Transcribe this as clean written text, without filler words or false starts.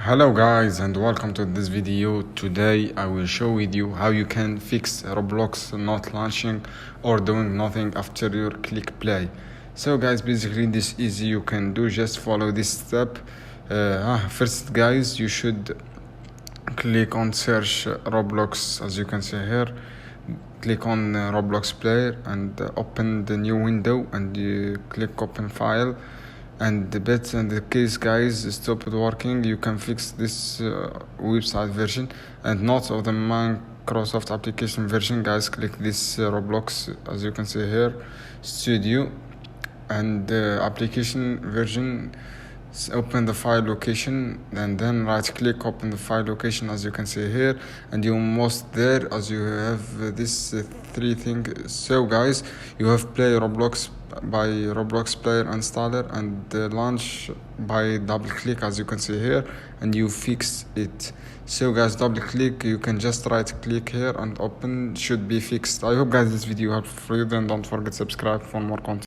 Hello guys and welcome to this video. Today I will show with you how you can fix Roblox not launching or doing nothing after you click play. So guys, basically this is easy. You can do just follow this step. First guys, you should click on search Roblox, as you can see here. Click on Roblox Player and open the new window and you click open file. And the bits and the case guys stopped working, you can fix this website version and not of the Microsoft application version. Guys, click this Roblox, as you can see here, studio, and application version. Open the file location and then right click, open the file location, as you can see here, and you're almost there as you have this three things. So guys, you have play Roblox by Roblox Player installer and launch by double click, as you can see here, and you fix it. So guys, double click, you can just right click here and open, should be fixed. I hope guys this video helped for you. Then don't forget to subscribe for more content.